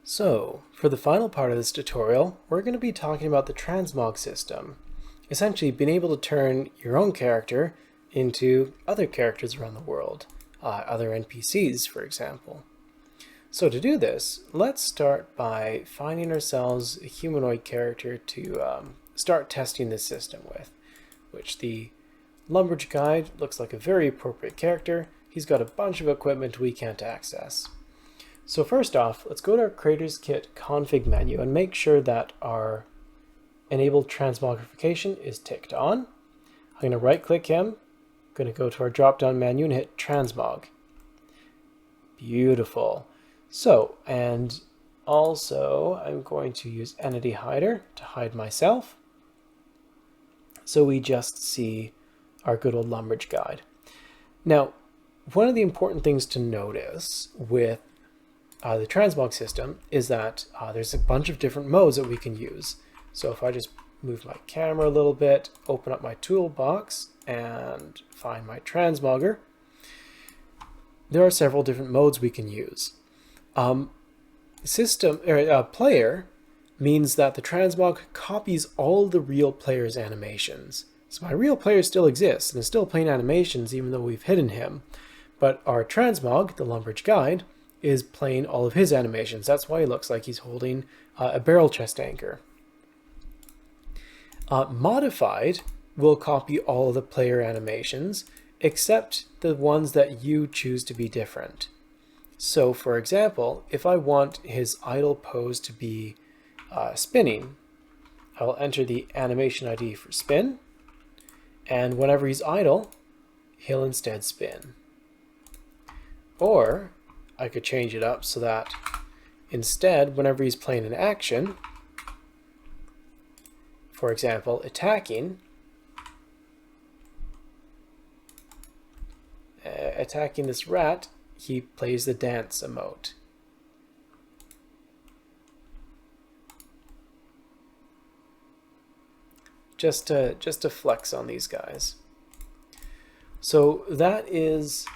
So, for the final part of this tutorial, we're going to be talking about the transmog system. Essentially, being able to turn your own character into other characters around the world, other NPCs, for example. So to do this, let's start by finding ourselves a humanoid character to start testing this system with, which the Lumberjack Guide looks like a very appropriate character. He's got a bunch of equipment we can't access. So first off, let's go to our Creators Kit config menu and make sure that our enabled transmogrification is ticked on. I'm going to right click him, I'm going to go to our drop down menu and hit transmog. Beautiful. So, and also I'm going to use entity hider to hide myself. So we just see our good old Lumberjack Guide. Now, one of the important things to notice with the transmog system is that there's a bunch of different modes that we can use. So if I just move my camera a little bit, open up my toolbox and find my transmogger, there are several different modes we can use. Player means that the transmog copies all the real player's animations. So my real player still exists and is still playing animations even though we've hidden him. But our transmog, the Lumberjack Guide, is playing all of his animations. That's why he looks like he's holding a barrel chest anchor. Modified will copy all of the player animations except the ones that you choose to be different. So for example, if I want his idle pose to be spinning, I will enter the animation ID for spin, and whenever he's idle, he'll instead spin. Or I could change it up so that instead, whenever he's playing an action, for example, attacking this rat, he plays the dance emote. Just to flex on these guys. So that is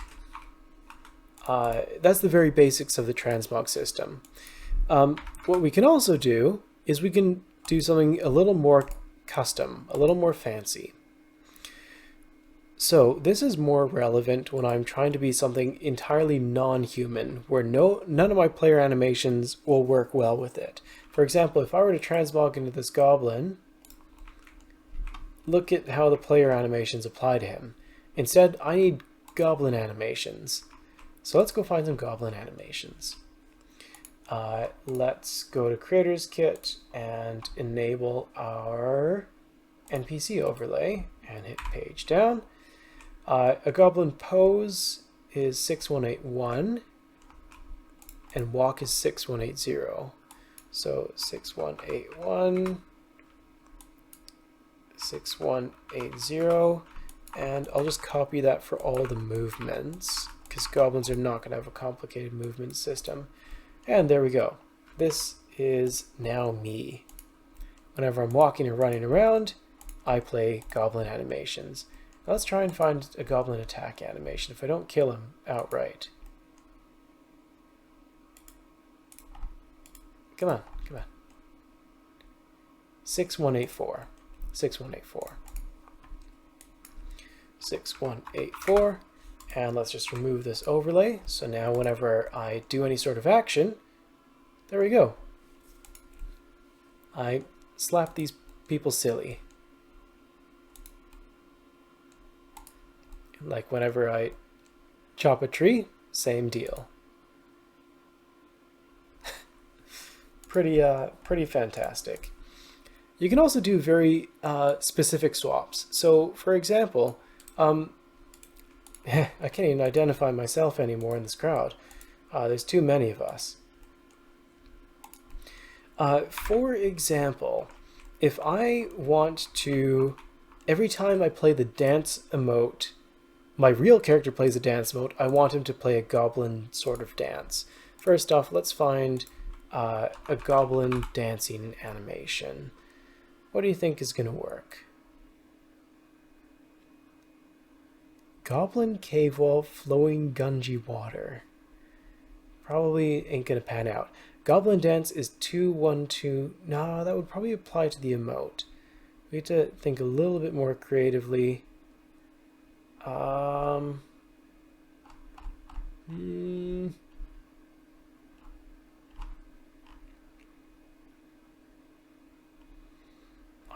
that's the very basics of the transmog system. What we can also do is we can do something a little more custom, a little more fancy. So this is more relevant when I'm trying to be something entirely non-human, where none of my player animations will work well with it. For example, if I were to transmog into this goblin, look at how the player animations apply to him. Instead, I need goblin animations. So let's go find some goblin animations. Let's go to Creators Kit and enable our NPC overlay and hit page down. A goblin pose is 6181 and walk is 6180. So 6181, 6180, and I'll just copy that for all the movements, because goblins are not going to have a complicated movement system. And there we go. This is now me. Whenever I'm walking or running around, I play goblin animations. Now let's try and find a goblin attack animation if I don't kill him outright. Come on, come on. 6184. 6184. 6184. And let's just remove this overlay. So now whenever I do any sort of action, there we go. I slap these people silly. Like whenever I chop a tree, same deal. Pretty fantastic. You can also do very specific swaps. So for example, I can't even identify myself anymore in this crowd. There's too many of us. For example, if I want to, every time I play the dance emote, my real character plays a dance emote, I want him to play a goblin sort of dance. First off, let's find a goblin dancing animation. What do you think is going to work? Goblin cave wall flowing gungy water. Probably ain't gonna pan out. Goblin Dance is 2-1-2. No, that would probably apply to the emote. We have to think a little bit more creatively. I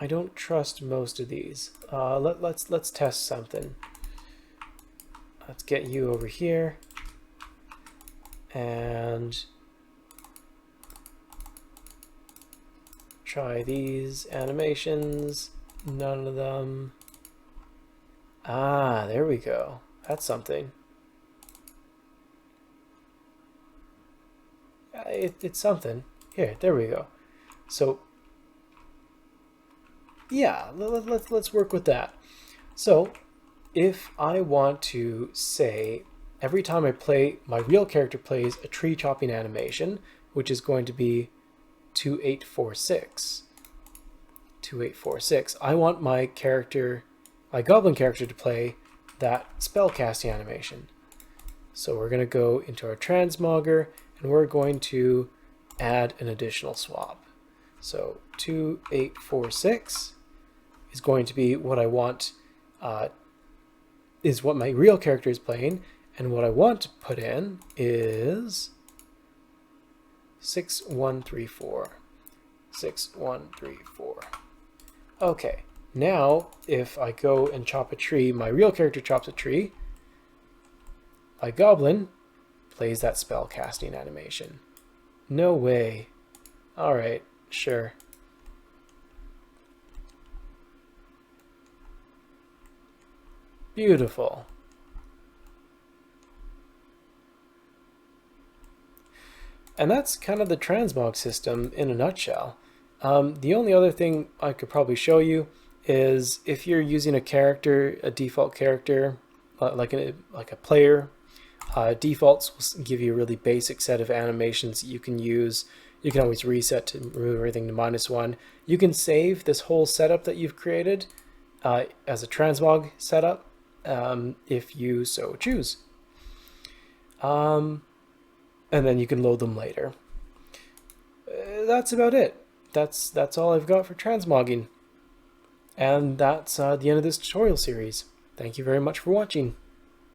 don't trust most of these. Let's test something. Let's get you over here, and try these animations. None of them. Ah, there we go. That's something. It's something. Here, there we go. So, yeah, let's work with that. So, if I want to say, every time I play, my real character plays a tree chopping animation, which is going to be 2846. 2846. I want my character, my goblin character, to play that spell casting animation. So we're going to go into our transmogger and we're going to add an additional swap. So 2846 is going to be what I want, is what my real character is playing, and what I want to put in is 6134. 6134. Okay, now if I go and chop a tree, my real character chops a tree, my goblin plays that spell casting animation. No way. Alright, sure. Beautiful. And that's kind of the transmog system in a nutshell. The only other thing I could probably show you is if you're using a character, a default character, like a player, defaults will give you a really basic set of animations that you can use. You can always reset to remove everything to -1. You can save this whole setup that you've created as a transmog setup if you so choose. And then you can load them later. That's about it. That's all I've got for transmogging. And that's the end of this tutorial series. Thank you very much for watching.